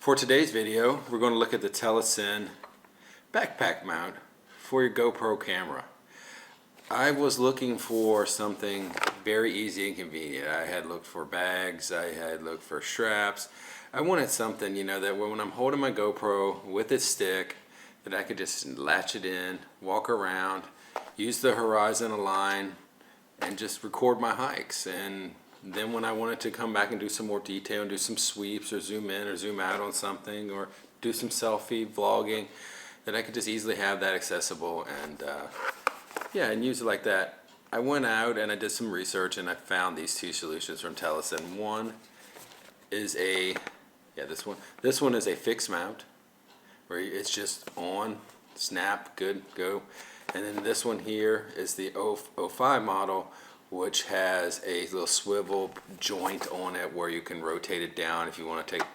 For today's video, we're going to look at the Telesin backpack mount for your GoPro camera. I was looking for something very easy and convenient. I had looked for bags, I had looked for straps. I wanted something, that when I'm holding my GoPro with its stick, that I could just latch it in, walk around, use the horizontal line, and just record my hikes. And then when I wanted to come back and do some more detail and do some sweeps or zoom in or zoom out on something or do some selfie vlogging, that I could just easily have that accessible and and use it like that. I went out and I did some research and I found these two solutions from Telesin. One is this one is a fixed mount where it's just on, snap, good, go. And then this one here is the 05 model, which has a little swivel joint on it where you can rotate it down if you want to take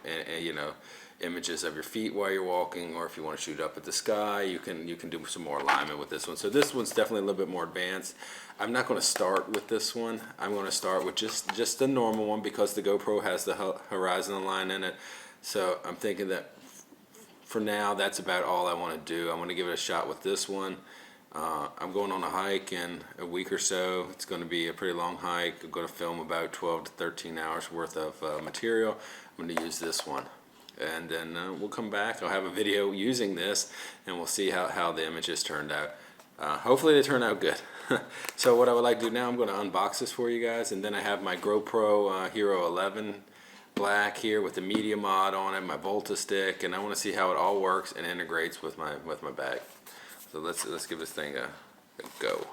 images of your feet while you're walking, or if you want to shoot up at the sky, you can do some more alignment with this one. So this one's definitely a little bit more advanced. I'm not going to start with this one. I'm going to start with just the normal one because the GoPro has the horizontal line in it. So I'm thinking that for now that's about all I want to do. I want to give it a shot with this one. I'm going on a hike in a week or so. It's going to be a pretty long hike. I'm going to film about 12 to 13 hours worth of material. I'm going to use this one. And then we'll come back. I'll have a video using this and we'll see how the images turned out. Hopefully they turn out good. So what I would like to do now, I'm going to unbox this for you guys, and then I have my GoPro Hero 11 black here with the media mod on it, my Volta stick, and I want to see how it all works and integrates with my bag. So let's give this thing a go.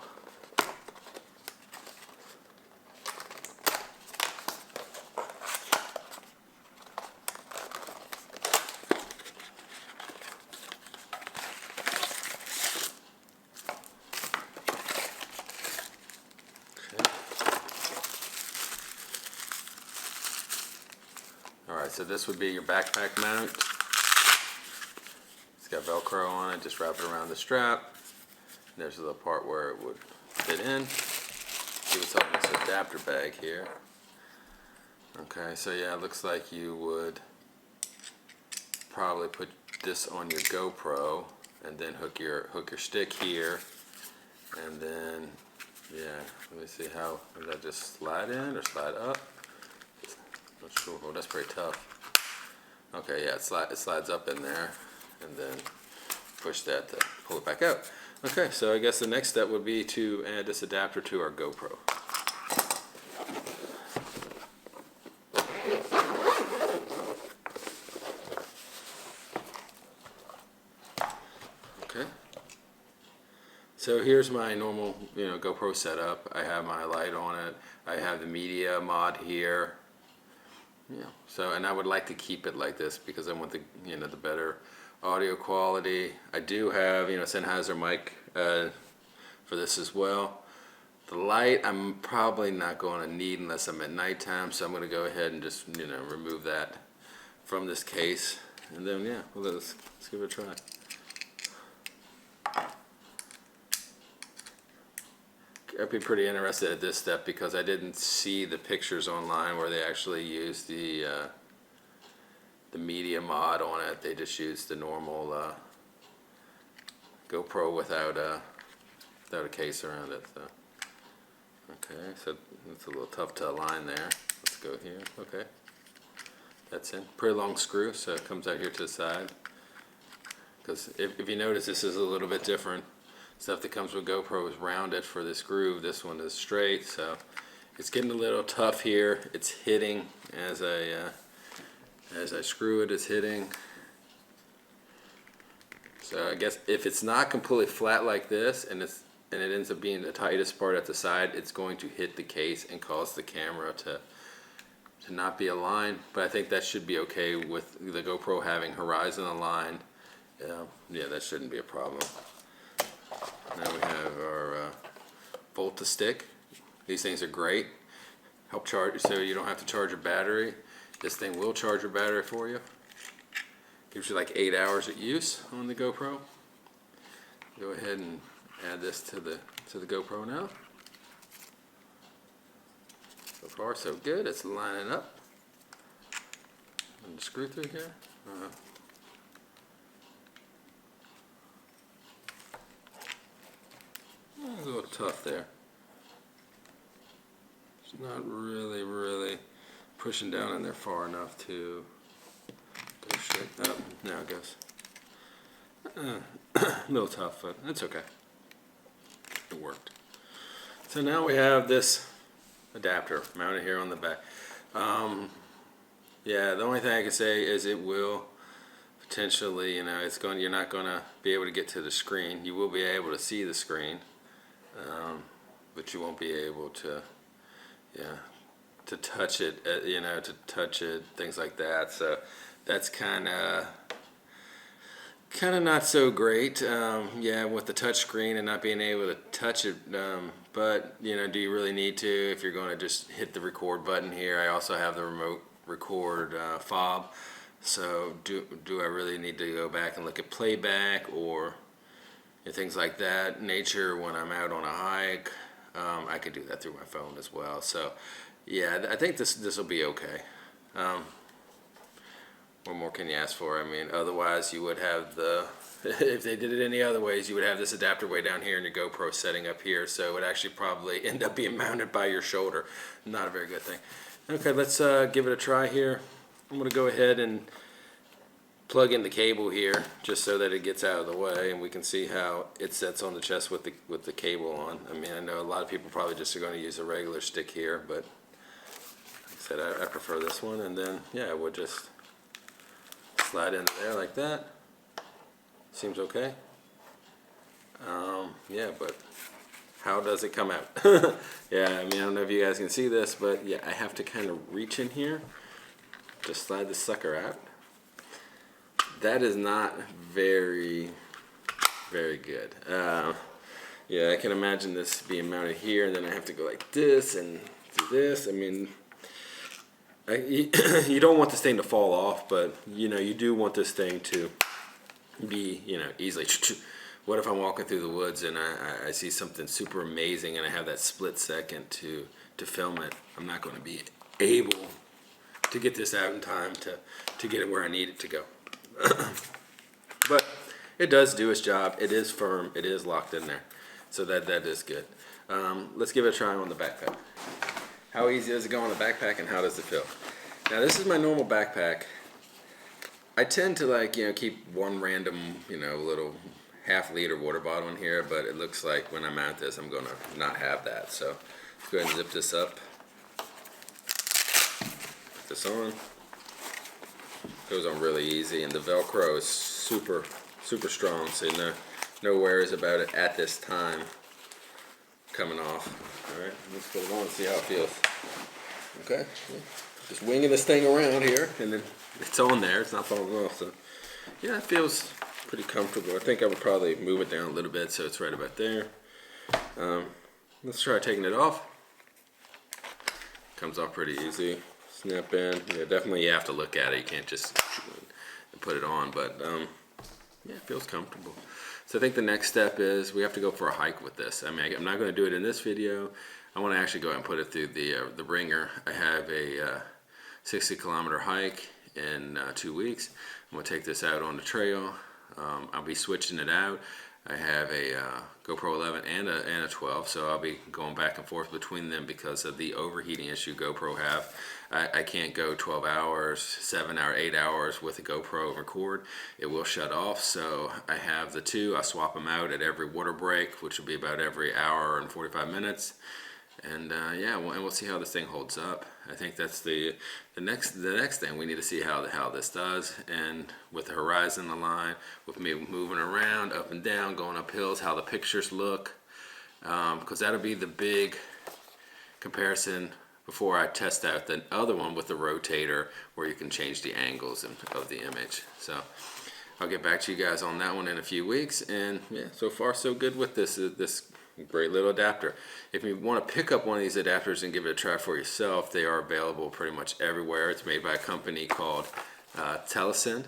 Alright, so this would be your backpack mount. It's got Velcro on it, just wrap it around the strap. There's the part where it would fit in. Give yourself this adapter bag here. Okay, so yeah, it looks like you would probably put this on your GoPro and then hook your stick here. And then, let me see how, does that just slide in or slide up? Not sure. Oh, that's pretty tough. Okay, yeah, it slides up in there, and then push that to pull it back out. Okay, so I guess the next step would be to add this adapter to our GoPro. Okay. So here's my normal, GoPro setup. I have my light on it. I have the media mod here. So, and I would like to keep it like this because I want the the better audio quality. I do have Sennheiser mic for this as well. The light I'm probably not going to need unless I'm at nighttime, so I'm going to go ahead and just remove that from this case, and then let's give it a try. I'd be pretty interested at this step because I didn't see the pictures online where they actually used the media mod on it. They just used the normal GoPro without a case around it. So. Okay, so it's a little tough to align there. Let's go here. Okay, that's in. Pretty long screw, so it comes out here to the side. Because if you notice, this is a little bit different. Stuff that comes with GoPro is rounded for this groove. This one is straight, so it's getting a little tough here. It's hitting as I screw it. It's hitting. So I guess if it's not completely flat like this, and it ends up being the tightest part at the side, it's going to hit the case and cause the camera to not be aligned. But I think that should be okay with the GoPro having horizontal line. Yeah, that shouldn't be a problem. Now we have our Volta stick. These things are great. Help charge, so you don't have to charge your battery. This thing will charge your battery for you. Gives you like 8 hours of use on the GoPro. Go ahead and add this to the GoPro now. So far so good. It's lining up. And the screw through here. A little tough there. It's not really pushing down in there far enough to go straight up. Now it goes. A little tough, but it's okay. It worked. So now we have this adapter mounted here on the back. Yeah, the only thing I can say is it will potentially, you know, you're not going to be able to get to the screen. You will be able to see the screen, but you won't be able to, to touch it, things like that. So that's kind of not so great. Yeah, with the touch screen and not being able to touch it. But you know, do you really need to? If you're going to just hit the record button here, I also have the remote record fob. So do I really need to go back and look at playback or things like that? Nature, when I'm out on a hike, I could do that through my phone as well. So yeah, I think this will be okay. What more can you ask for? I mean, otherwise you would have if they did it any other ways, you would have this adapter way down here and your GoPro setting up here, so it would actually probably end up being mounted by your shoulder. Not a very good thing. Okay, let's give it a try here. I'm going to go ahead and plug in the cable here just so that it gets out of the way and we can see how it sets on the chest with the cable on. I mean, I know a lot of people probably just are going to use a regular stick here, but like I said, I prefer this one. And then, yeah, we'll just slide into there like that. Seems okay. Yeah, but how does it come out? Yeah, I mean, I don't know if you guys can see this, but yeah, I have to kind of reach in here to slide the sucker out. That is not very good. Yeah, I can imagine this being mounted here, and then I have to go like this and do this. I mean, you don't want this thing to fall off, but you know, you do want this thing to be, you know, easily. What if I'm walking through the woods and I see something super amazing and I have that split second to film it? I'm not going to be able to get this out in time to get it where I need it to go. But it does do its job. It is firm. It is locked in there. So that is good. Let's give it a try on the backpack. How easy does it go on the backpack and how does it feel? Now this is my normal backpack. I tend to keep one random, little half-liter water bottle in here, but it looks like when I mount this, I'm gonna not have that. So let's go ahead and zip this up. Put this on. Goes on really easy, and the Velcro is super strong, so no worries about it at this time coming off. All right, let's put it on and see how it feels. Okay, just winging this thing around here, and then it's on there. It's not falling off, so yeah, it feels pretty comfortable. I think I would probably move it down a little bit so it's right about there. Let's try taking it off. Comes off pretty easy. Snap in. Yeah, definitely you have to look at it. You can't just put it on, but yeah, it feels comfortable. So I think the next step is we have to go for a hike with this. I mean, I'm not going to do it in this video. I want to actually go and put it through the ringer. I have a 60-kilometer hike in 2 weeks. I'm going to take this out on the trail. I'll be switching it out. I have a GoPro 11 and a 12, so I'll be going back and forth between them because of the overheating issue GoPro have. I can't go 12 hours, 7 hours, 8 hours with a GoPro record. It will shut off, so I have the two. I swap them out at every water break, which will be about every hour and 45 minutes. And yeah, and we'll see how this thing holds up. I think that's the next thing. We need to see how this does, and with the horizon aligned, with me moving around, up and down, going up hills, how the pictures look, because that'll be the big comparison before I test out the other one with the rotator, where you can change the angles of the image. So I'll get back to you guys on that one in a few weeks. And yeah, so far so good with this great little adapter. If you want to pick up one of these adapters and give it a try for yourself, they are available pretty much everywhere. It's made by a company called Telesin.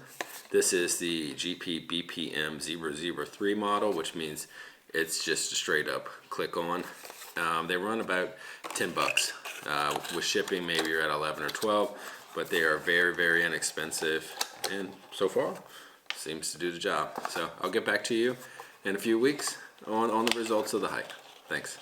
This is the BPM 003 model, which means it's just a straight up click on. They run about 10 bucks. With shipping, maybe you're at 11 or 12, but they are very inexpensive, and so far seems to do the job. So I'll get back to you in a few weeks on the results of the hike. Thanks.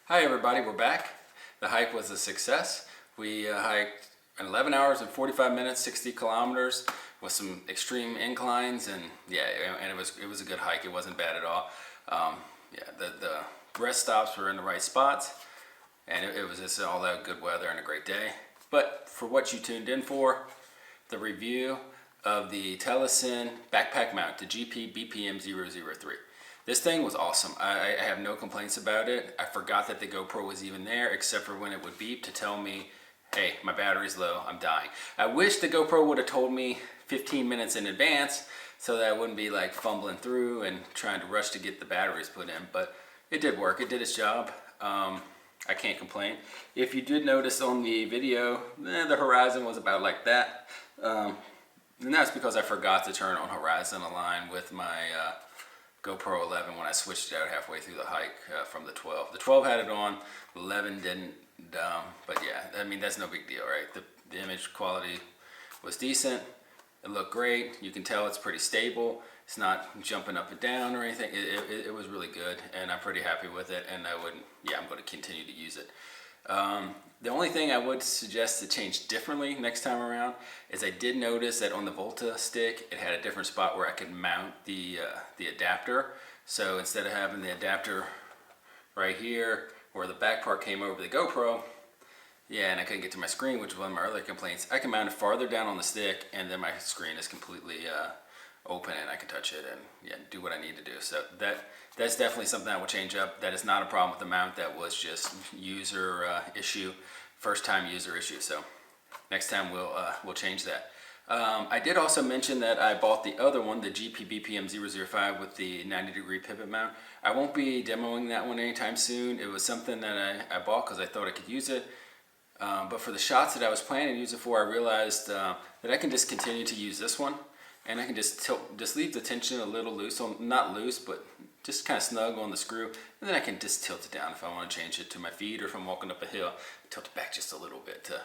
Hi everybody, we're back. The hike was a success. We hiked in 11 hours and 45 minutes, 60 kilometers with some extreme inclines, and yeah, and it was a good hike. It wasn't bad at all. Yeah, the rest stops were in the right spots, and it was just all that good weather and a great day. But for what you tuned in for, the review of the Telesin backpack mount, the GP BPM 003. This thing was awesome. I have no complaints about it. I forgot that the GoPro was even there, except for when it would beep to tell me, hey, my battery's low, I'm dying. I wish the GoPro would have told me 15 minutes in advance so that I wouldn't be like fumbling through and trying to rush to get the batteries put in, but it did work. It did its job. I can't complain. If you did notice on the video, the horizon was about like that. And that's because I forgot to turn on horizon align with my GoPro 11 when I switched it out halfway through the hike from the 12. The 12 had it on, the 11 didn't, but yeah, I mean, that's no big deal, right? The image quality was decent, it looked great, you can tell it's pretty stable, it's not jumping up and down or anything. It was really good, and I'm pretty happy with it, and I'm going to continue to use it. The only thing I would suggest to change differently next time around is I did notice that on the Volta stick, it had a different spot where I could mount the adapter. So instead of having the adapter right here where the back part came over the GoPro, yeah, and I couldn't get to my screen, which was one of my earlier complaints, I can mount it farther down on the stick, and then my screen is completely open it, I can touch it and yeah, do what I need to do. So that's definitely something I will change up. That is not a problem with the mount. That was just user issue, first time user issue. So next time we'll change that. I did also mention that I bought the other one, the GP BPM 005 with the 90-degree pivot mount. I won't be demoing that one anytime soon. It was something that I bought because I thought I could use it. But for the shots that I was planning to use it for, I realized that I can just continue to use this one, and I can just leave the tension a little loose, not loose, but just kind of snug on the screw, and then I can just tilt it down if I want to change it to my feet, or if I'm walking up a hill, tilt it back just a little bit to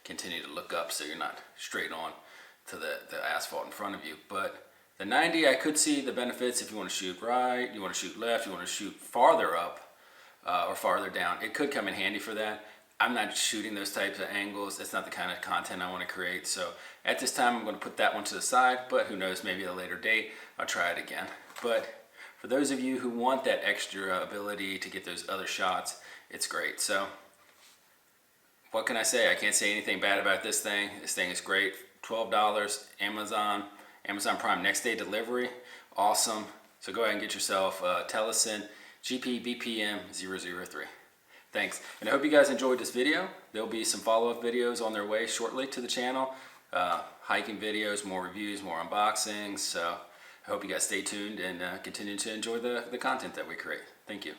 continue to look up so you're not straight on to the asphalt in front of you. But the 90, I could see the benefits if you want to shoot right, you want to shoot left, you want to shoot farther up or farther down. It could come in handy for that. I'm not shooting those types of angles. That's not the kind of content I want to create. So at this time, I'm going to put that one to the side, but who knows, maybe at a later date, I'll try it again. But for those of you who want that extra ability to get those other shots, it's great. So what can I say? I can't say anything bad about this thing. This thing is great. $12, Amazon Prime next day delivery. Awesome. So go ahead and get yourself Telesin GP BPM 003. Thanks, and I hope you guys enjoyed this video. There'll be some follow-up videos on their way shortly to the channel. Hiking videos, more reviews, more unboxings. So I hope you guys stay tuned and continue to enjoy the content that we create. Thank you.